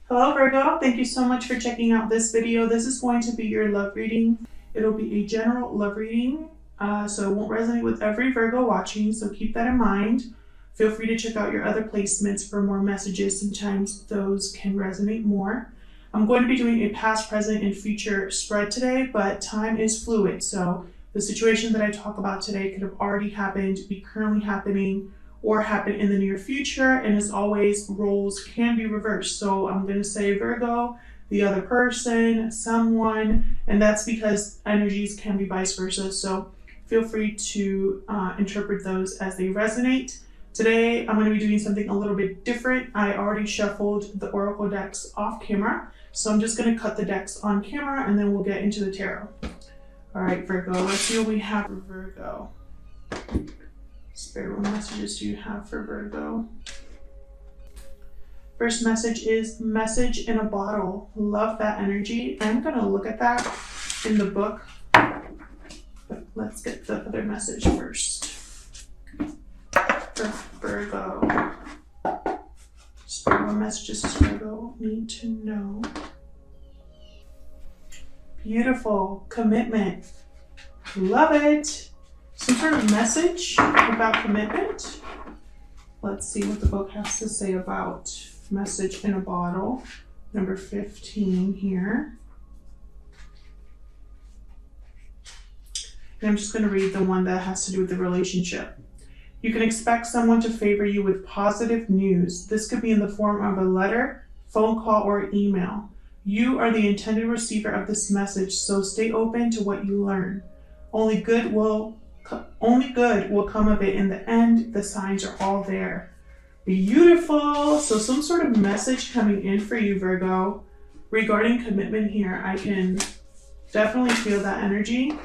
Hello Virgo, thank you so much for checking out this video. This is going to be your love reading. It'll be a general love reading, so it won't resonate with every Virgo watching, so keep that in mind. Feel free to check out your other placements for more messages. Sometimes those can resonate more. I'm going to be doing a past, present, and future spread today, but time is fluid, so the situation that I talk about today could have already happened, be currently happening, or happen in the near future, and as always, roles can be reversed. So I'm going to say Virgo, the other person, someone, and that's because energies can be vice versa. So feel free to interpret those as they resonate. Today, I'm going to be doing something a little bit different. I already shuffled the oracle decks off camera, so I'm just going to cut the decks on camera and then we'll get into the tarot. All right, Virgo, let's see what we have for Virgo. Spirit, what messages do you have for Virgo? First message is message in a bottle. Love that energy. I'm going to look at that in the book, but let's get the other message first. For Virgo. Spirit, what messages does Virgo need to know? Beautiful. Commitment. Love it. Some sort of message about commitment. Let's see what the book has to say about message in a bottle. Number 15 here. And I'm just going to read the one that has to do with the relationship. You can expect someone to favor you with positive news. This could be in the form of a letter, phone call, or email. You are the intended receiver of this message, so stay open to what you learn. Only good will come of it in the end. The signs are all there. Beautiful. So some sort of message coming in for you, Virgo, regarding commitment here. I can definitely feel that energy.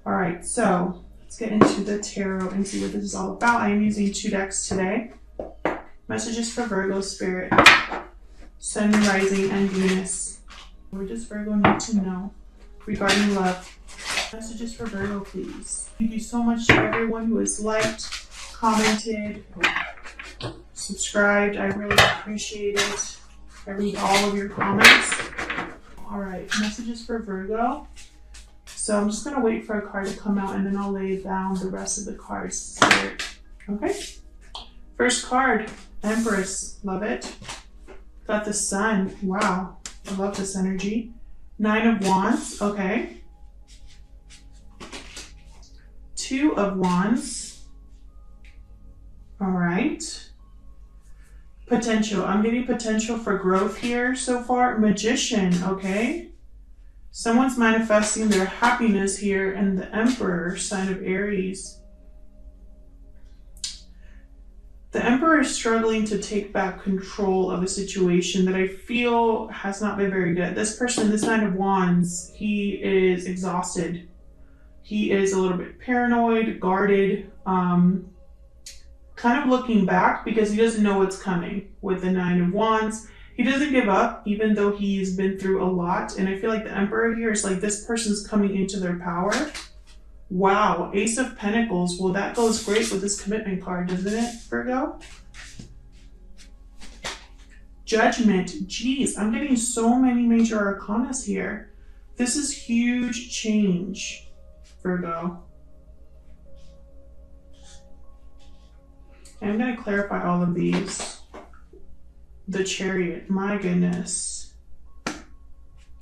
All right, so let's get into the tarot and see what this is all about. I am using 2 decks today. Messages for Virgo Spirit, Sun, Rising, and Venus. What does Virgo need to know regarding love? Messages for Virgo, please. Thank you so much to everyone who has liked, commented, subscribed. I really appreciate it. I read all of your comments. All right, messages for Virgo. So I'm just going to wait for a card to come out and then I'll lay down the rest of the cards. Okay. First card, Empress. Love it. Got the Sun. Wow. I love this energy. 9 of Wands. Okay. 2 of Wands. All right. Potential. I'm getting potential for growth here so far. Magician. Okay. Someone's manifesting their happiness here, and the Emperor, sign of Aries. The Emperor is struggling to take back control of a situation that I feel has not been very good. This person, this 9 of Wands, he is exhausted. He is a little bit paranoid, guarded, kind of looking back because he doesn't know what's coming with the 9 of Wands. He doesn't give up, even though he's been through a lot. And I feel like the Emperor here is like this person's coming into their power. Wow, Ace of Pentacles. Well, that goes great with this commitment card, doesn't it, Virgo? Judgment. Jeez, I'm getting so many major arcanas here. This is huge change, Virgo. I'm going to clarify all of these. The Chariot, my goodness.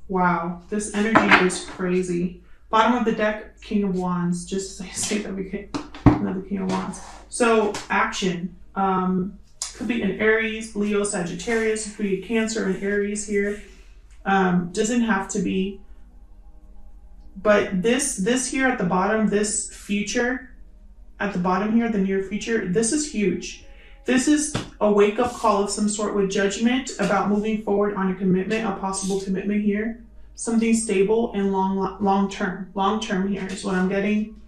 Wow, this energy is crazy. Bottom of the deck, King of Wands, just as I say that we get another King of Wands. So action, could be an Aries, Leo, Sagittarius, could be a Cancer and Aries here. Doesn't have to be, but this here at the bottom, this future at the bottom here, the near future, this is huge. This is a wake-up call of some sort with judgment about moving forward on a commitment, a possible commitment here. Something stable and long-term. Long-term here is what I'm getting.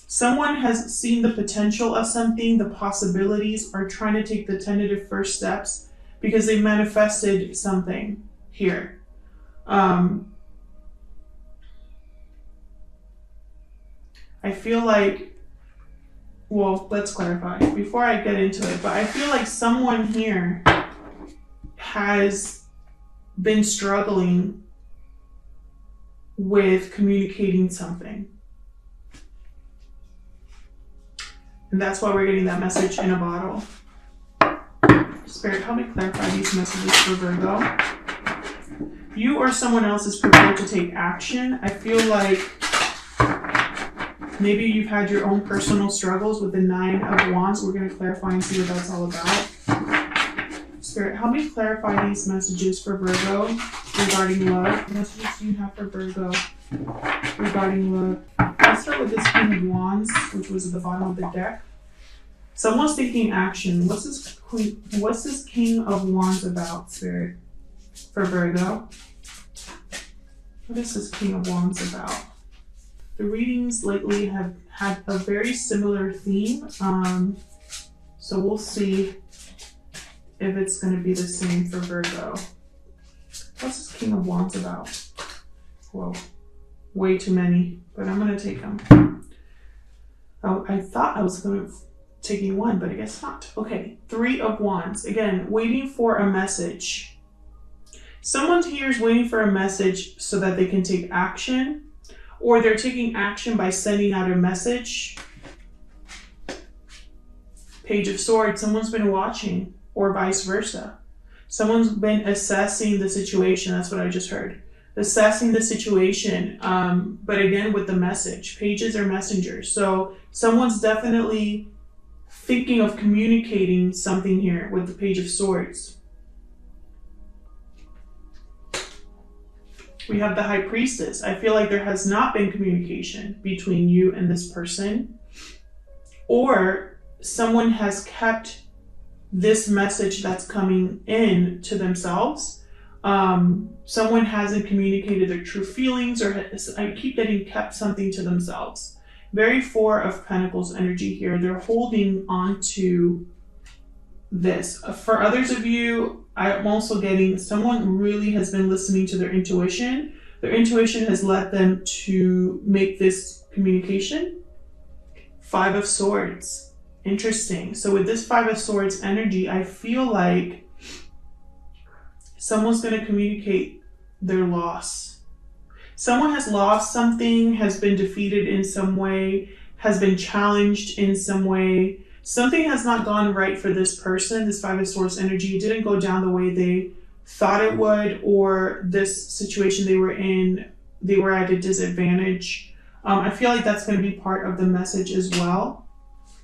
Someone has seen the potential of something, the possibilities, are trying to take the tentative first steps because they manifested something here. I feel like, well, let's clarify before I get into it, but I feel like someone here has been struggling with communicating something. And that's why we're getting that message in a bottle. Spirit, help me clarify these messages for Virgo. You or someone else is prepared to take action. I feel like maybe you've had your own personal struggles with the 9 of Wands. We're going to clarify and see what that's all about. Spirit, help me clarify these messages for Virgo regarding love. What messages do you have for Virgo regarding love? Let's start with this King of Wands, which was at the bottom of the deck. Someone's taking action. What's this King of Wands about, Spirit, for Virgo? What is this King of Wands about? The readings lately have had a very similar theme. So we'll see if it's going to be the same for Virgo. What's this King of Wands about? Whoa, way too many, but I'm going to take them. Oh, I thought I was going to taking one, but I guess not. Okay, 3 of Wands. Again, waiting for a message. Someone here is waiting for a message so that they can take action, or they're taking action by sending out a message. Page of Swords. Someone's been watching, or vice versa. Someone's been assessing the situation. That's what I just heard. Assessing the situation, but again with the message. Pages are messengers. So someone's definitely thinking of communicating something here with the Page of Swords. We have the High Priestess. I feel like there has not been communication between you and this person, or someone has kept this message that's coming in to themselves. Someone hasn't communicated their true feelings, or I keep getting kept something to themselves. Very 4 of Pentacles energy here. They're holding on to this. For others of you, I'm also getting someone really has been listening to their intuition. Their intuition has led them to make this communication. 5 of Swords. Interesting. So with this 5 of Swords energy, I feel like someone's going to communicate their loss. Someone has lost something, has been defeated in some way, has been challenged in some way. Something has not gone right for this person. This 5 of Swords energy didn't go down the way they thought it would, or this situation they were in, they were at a disadvantage. I feel like that's going to be part of the message as well.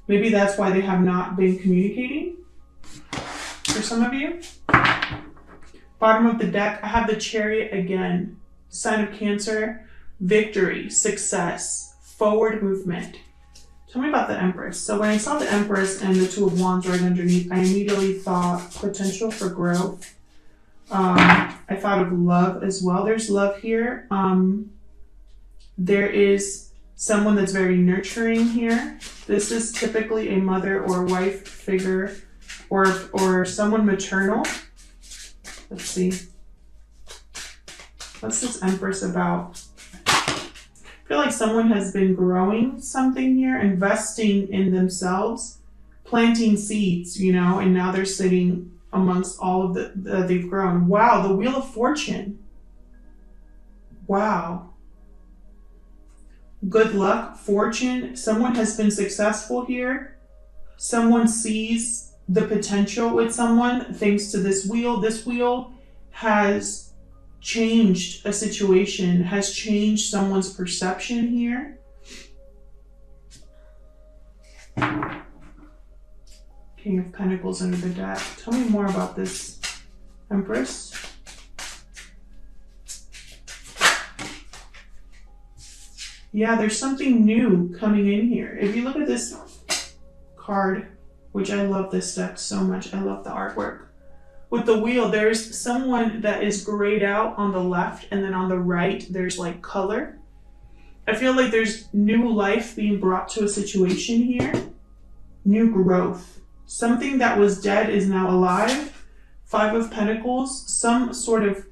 Maybe that's why they have not been communicating for some of you. Bottom of the deck, I have the Chariot again. Sign of Cancer, victory, success, forward movement. Tell me about the Empress. So when I saw the Empress and the 2 of Wands right underneath, I immediately thought potential for growth. I thought of love as well. There's love here. There is someone that's very nurturing here. This is typically a mother or wife figure, or someone maternal. Let's see. What's this Empress about? I feel like someone has been growing something here, investing in themselves, planting seeds, you know, and now they're sitting amongst all of the they've grown. Wow, the Wheel of Fortune. Wow. Good luck, fortune. Someone has been successful here. Someone sees the potential with someone thanks to this wheel. This wheel has changed a situation, has changed someone's perception here. King of Pentacles under the deck. Tell me more about this Empress. Yeah, there's something new coming in here. If you look at this card, which I love this deck so much, I love the artwork. With the wheel, there's someone that is grayed out on the left, and then on the right, there's like color. I feel like there's new life being brought to a situation here. New growth. Something that was dead is now alive. 5 of Pentacles, some sort of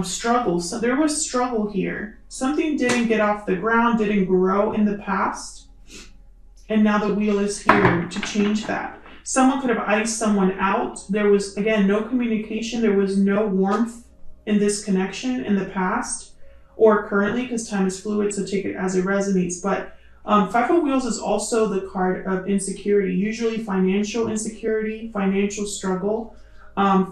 struggle. So there was struggle here. Something didn't get off the ground, didn't grow in the past. And now the wheel is here to change that. Someone could have iced someone out. There was, again, no communication. There was no warmth in this connection in the past or currently, because time is fluid, so take it as it resonates. But Five of Wheels is also the card of insecurity, usually financial insecurity, financial struggle,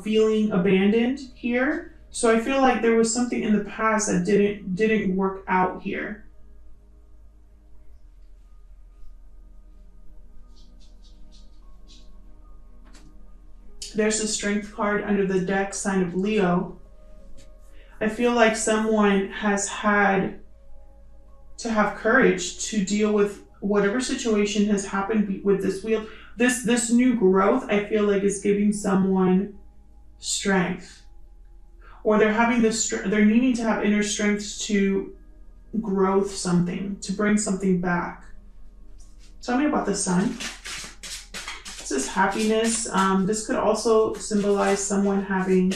feeling abandoned here. So I feel like there was something in the past that didn't work out here. There's the Strength card under the deck, sign of Leo. I feel like someone has had to have courage to deal with whatever situation has happened with this wheel. This new growth, I feel like, is giving someone strength, or they're having this. They're needing to have inner strength to growth something, to bring something back. Tell me about the Sun. This is happiness. This could also symbolize someone having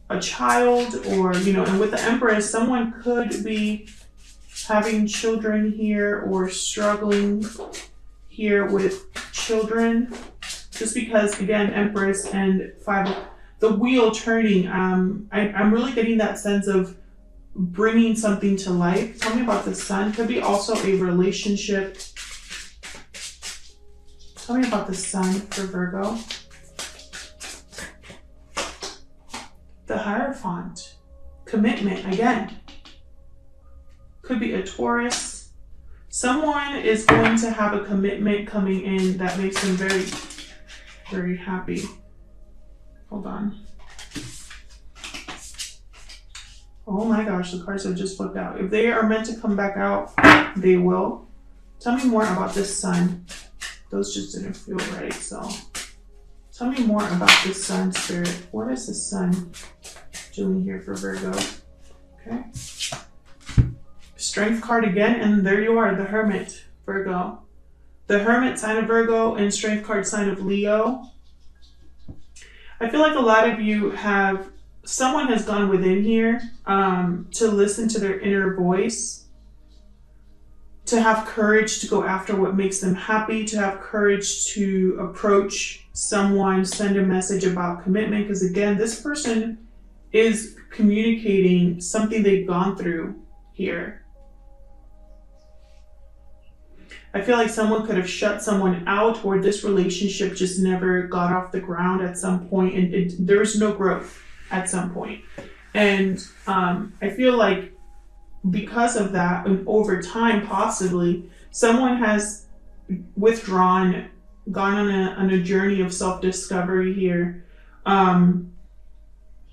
a child, or, you know, and with the Empress, someone could be having children here or struggling here with children. Just because, again, Empress and the wheel turning, I'm really getting that sense of bringing something to life. Tell me about the Sun. Could be also a relationship. Tell me about the Sun for Virgo. The Hierophant. Commitment, again. Could be a Taurus. Someone is going to have a commitment coming in that makes them very, very happy. Hold on. Oh my gosh, the cards have just flipped out. If they are meant to come back out, they will. Tell me more about this Sun. Those just didn't feel right, so. Tell me more about this Sun, Spirit. What is the Sun doing here for Virgo? Okay. Strength card again, and there you are, the Hermit, Virgo. The Hermit, sign of Virgo, and Strength card, sign of Leo. I feel like a lot of you have, someone has gone within here to listen to their inner voice, to have courage to go after what makes them happy, to have courage to approach someone, send a message about commitment. Because again, this person is communicating something they've gone through here. I feel like someone could have shut someone out, or this relationship just never got off the ground at some point, and there's no growth at some point. And I feel like because of that, and over time, possibly, someone has withdrawn, gone on a journey of self-discovery here.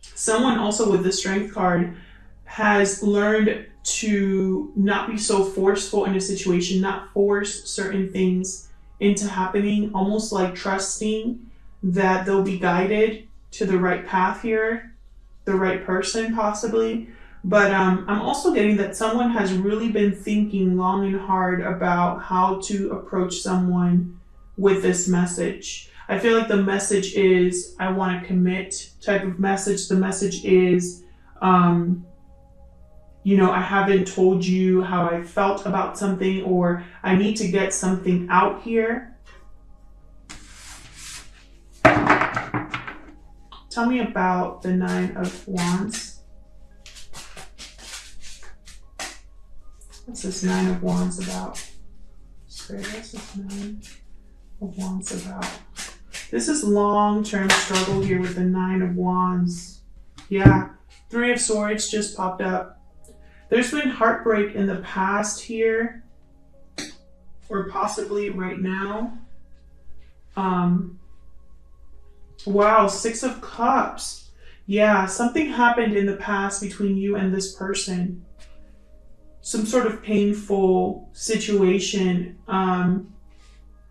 Someone also with the Strength card has learned to not be so forceful in a situation, not force certain things into happening, almost like trusting that they'll be guided to the right path here, the right person possibly. But I'm also getting that someone has really been thinking long and hard about how to approach someone with this message. I feel like the message is, I want to commit type of message. The message is, you know, I haven't told you how I felt about something, or I need to get something out here. Tell me about the Nine of Wands. What's this Nine of Wands about? Spirit, what's this Nine of Wands about? This is long-term struggle here with the Nine of Wands. Yeah, Three of Swords just popped up. There's been heartbreak in the past here, or possibly right now. Wow, Six of Cups. Yeah, something happened in the past between you and this person. Some sort of painful situation.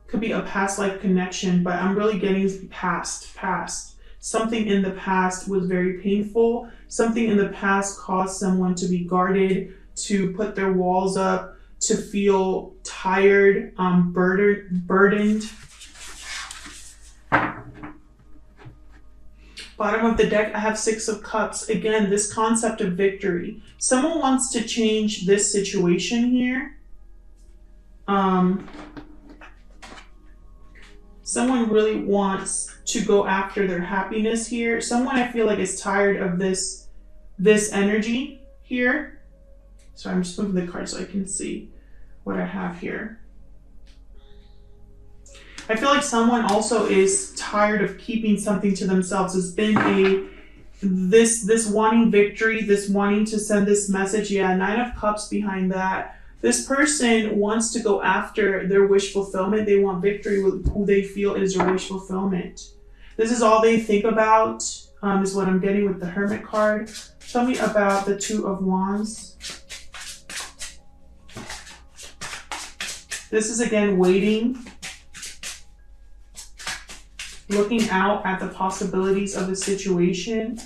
Could be a past life connection, but I'm really getting past. Something in the past was very painful. Something in the past caused someone to be guarded, to put their walls up, to feel tired, burdened. Bottom of the deck, I have Six of Cups. Again, this concept of victory. Someone wants to change this situation here. Someone really wants to go after their happiness here. Someone, I feel like, is tired of this this energy here. So I'm just moving the card so I can see what I have here. I feel like someone also is tired of keeping something to themselves. It's been this wanting victory, this wanting to send this message. Yeah, Nine of Cups behind that. This person wants to go after their wish fulfillment. They want victory with who they feel is their wish fulfillment. This is all they think about, is what I'm getting with the Hermit card. Tell me about the Two of Wands. This is again waiting, looking out at the possibilities of the situation.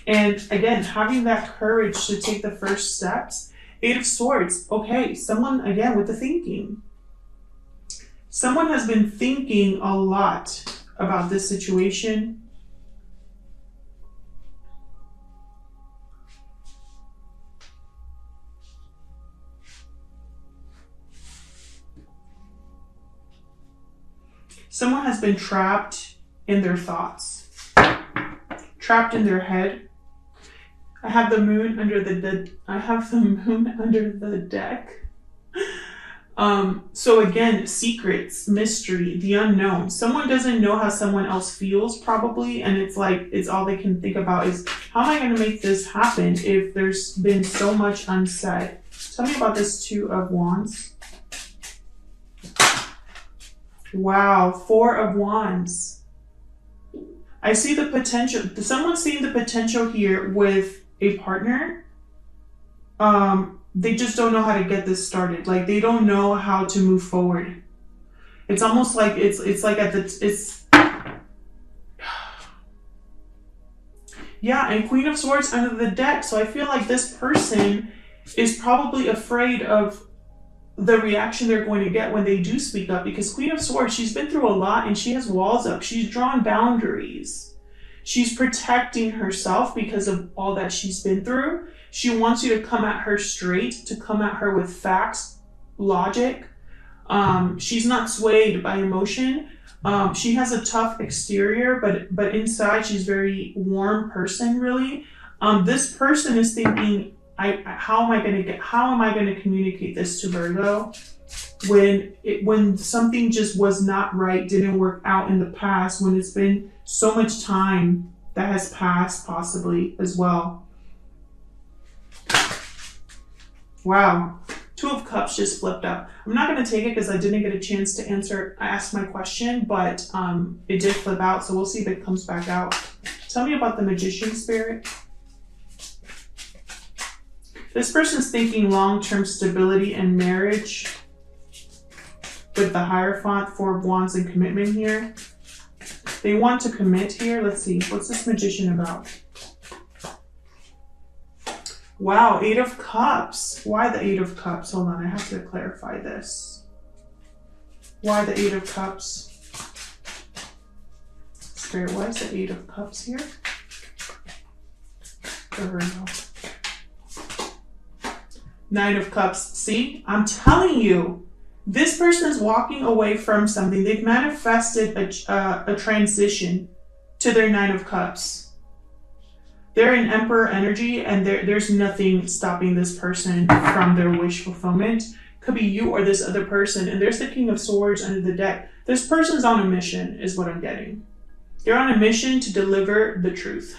And again, having that courage to take the first steps. Eight of Swords. Okay, someone, again, with the thinking. Someone has been thinking a lot about this situation. Someone has been trapped in their thoughts, trapped in their head. I have the moon under the deck. So again, secrets, mystery, the unknown. Someone doesn't know how someone else feels probably, and it's like it's all they can think about is how am I going to make this happen if there's been so much unsaid. Tell me about this Two of Wands. Wow, Four of Wands. I see the potential. Someone's seeing the potential here with a partner. They just don't know how to get this started. Like they don't know how to move forward. It's almost like it's like yeah, and Queen of Swords under the deck. So I feel like this person is probably afraid of the reaction they're going to get when they do speak up, because Queen of Swords, she's been through a lot and she has walls up. She's drawn boundaries. She's protecting herself because of all that she's been through. She wants you to come at her straight, to come at her with facts, logic. She's not swayed by emotion. She has a tough exterior, but inside she's a very warm person, really. This person is thinking, how am I going to communicate this to Virgo when something just was not right, didn't work out in the past, when it's been so much time that has passed possibly as well. Wow. Two of Cups just flipped up. I'm not going to take it because I didn't get a chance to ask my question, but it did flip out, so we'll see if it comes back out. Tell me about the Magician spirit. This person's thinking long-term stability and marriage with the Hierophant, Four of Wands, and commitment here. They want to commit here. Let's see. What's this Magician about? Wow, Eight of Cups. Why the Eight of Cups? Hold on, I have to clarify this. Why the Eight of Cups? Spirit, why is the Eight of Cups here? There we go. Nine of Cups. See, I'm telling you, this person is walking away from something. They've manifested a transition to their Nine of Cups. They're in Emperor energy, and there's nothing stopping this person from their wish fulfillment. Could be you or this other person. And there's the King of Swords under the deck. This person's on a mission, is what I'm getting. They're on a mission to deliver the truth.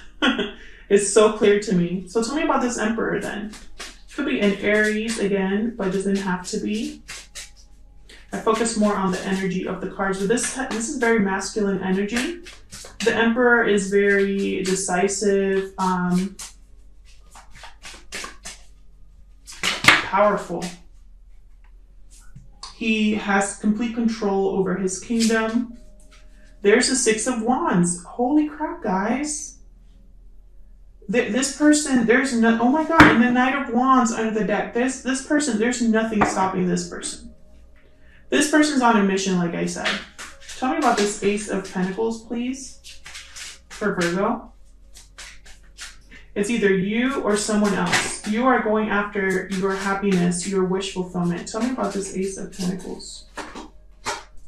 It's so clear to me. So tell me about this Emperor then. Could be an Aries again, but doesn't have to be. I focus more on the energy of the cards. But this is very masculine energy. The Emperor is very decisive, powerful. He has complete control over his kingdom. There's the Six of Wands. Holy crap, guys. This person, there's no, oh my God, and the Knight of Wands under the deck. This person, there's nothing stopping this person. This person's on a mission, like I said. Tell me about this Ace of Pentacles, please, for Virgo. It's either you or someone else. You are going after your happiness, your wish fulfillment. Tell me about this Ace of Pentacles.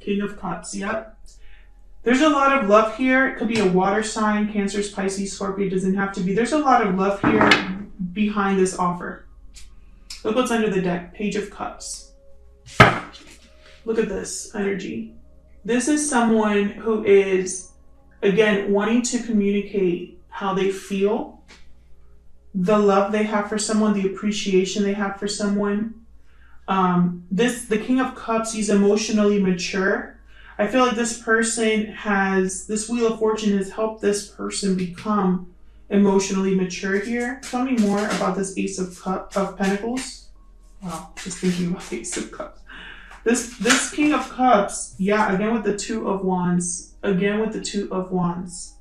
King of Cups, yep. There's a lot of love here. It could be a water sign, Cancer, Pisces, Scorpio. It doesn't have to be. There's a lot of love here. behind this offer. Look what's under the deck. Page of Cups. Look at this energy. This is someone who is, again, wanting to communicate how they feel, the love they have for someone, the appreciation they have for someone. The King of Cups, he's emotionally mature. I feel like this person this Wheel of Fortune has helped this person become emotionally mature here. Tell me more about this Ace of Pentacles. Wow, just thinking about Ace of Cups. This King of Cups, yeah, again with the Two of Wands. Again with the Two of Wands.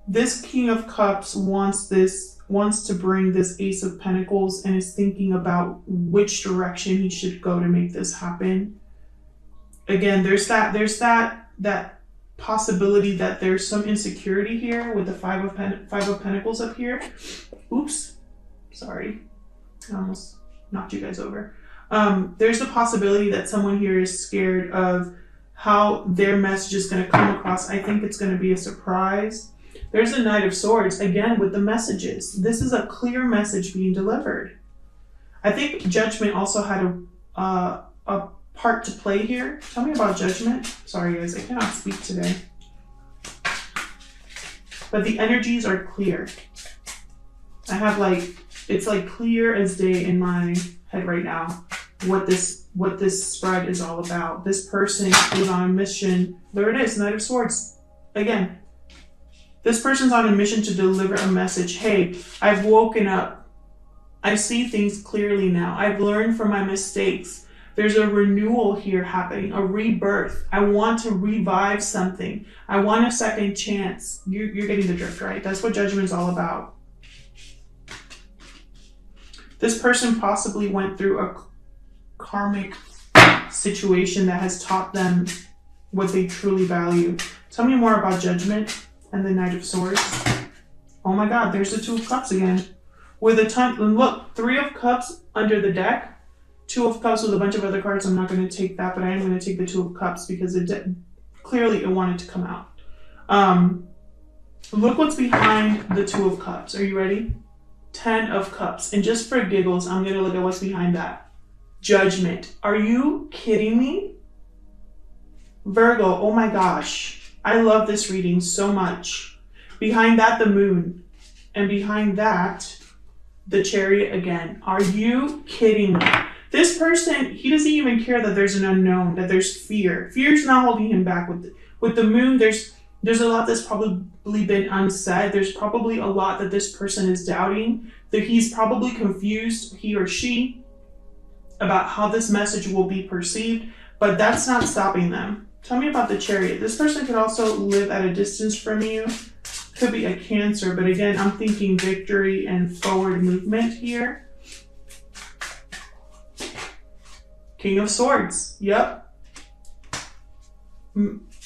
This King of Cups wants to bring this Ace of Pentacles and is thinking about which direction he should go to make this happen. Again, there's that possibility that there's some insecurity here with the Five of Pentacles up here. Oops, sorry, I almost knocked you guys over. There's the possibility that someone here is scared of how their message is going to come across. I think it's going to be a surprise. There's the Knight of Swords, again, with the messages. This is a clear message being delivered. I think Judgment also had a part to play here. Tell me about Judgment. Sorry, guys, I cannot speak today. But the energies are clear. I have it's like clear as day in my head right now what this spread is all about. This person is on a mission. There it is, Knight of Swords. Again, this person's on a mission to deliver a message. Hey, I've woken up. I see things clearly now. I've learned from my mistakes. There's a renewal here happening, a rebirth. I want to revive something. I want a second chance. You're getting the drift, right? That's what Judgment is all about. This person possibly went through a karmic situation that has taught them what they truly value. Tell me more about Judgment and the Knight of Swords. Oh my God, there's the Two of Cups again. With a ton, look, Three of Cups under the deck, Two of Cups with a bunch of other cards. I'm not going to take that, but I am going to take the Two of Cups because clearly it wanted to come out. Look what's behind the Two of Cups. Are you ready? 10 of Cups. And just for giggles, I'm going to look at what's behind that. Judgment. Are you kidding me? Virgo, oh my gosh. I love this reading so much. Behind that, the Moon. And behind that, the Chariot again. Are you kidding me? This person, he doesn't even care that there's an unknown, that there's fear. Fear's not holding him back. With the Moon, there's a lot that's probably been unsaid. There's probably a lot that this person is doubting. That he's probably confused, he or she, about how this message will be perceived. But that's not stopping them. Tell me about the Chariot. This person could also live at a distance from you. Could be a Cancer, but again, I'm thinking victory and forward movement here. King of Swords. Yep.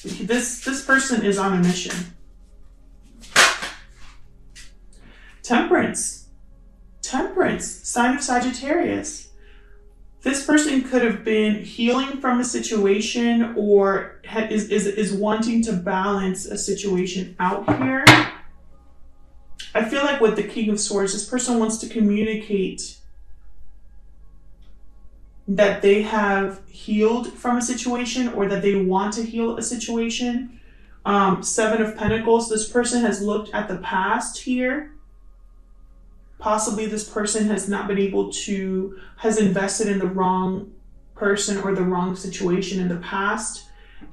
This person is on a mission. Temperance. Temperance. Sign of Sagittarius. This person could have been healing from a situation or is wanting to balance a situation out here. I feel like with the King of Swords, this person wants to communicate that they have healed from a situation or that they want to heal a situation. Seven of Pentacles, this person has looked at the past here. Possibly this person has not been able to, has invested in the wrong person or the wrong situation in the past,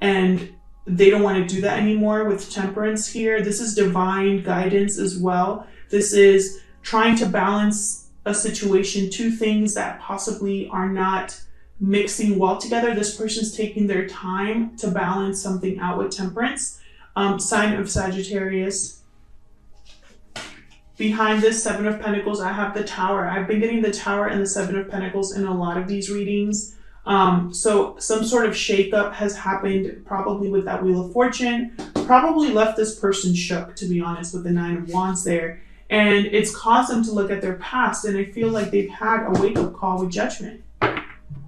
and they don't want to do that anymore with Temperance here. This is divine guidance as well. This is trying to balance a situation, two things that possibly are not mixing well together. This person's taking their time to balance something out with Temperance. Sign of Sagittarius. Behind this Seven of Pentacles, I have the Tower. I've been getting the Tower and the Seven of Pentacles in a lot of these readings. So some sort of shakeup has happened, probably with that Wheel of Fortune. Probably left this person shook, to be honest, with the Nine of Wands there. And it's caused them to look at their past, and I feel like they've had a wake-up call with Judgment.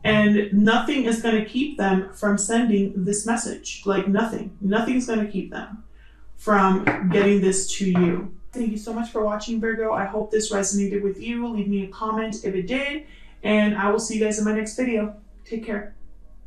And nothing is going to keep them from sending this message. Like nothing. Nothing's going to keep them from getting this to you. Thank you so much for watching, Virgo. I hope this resonated with you. Leave me a comment if it did, and I will see you guys in my next video. Take care.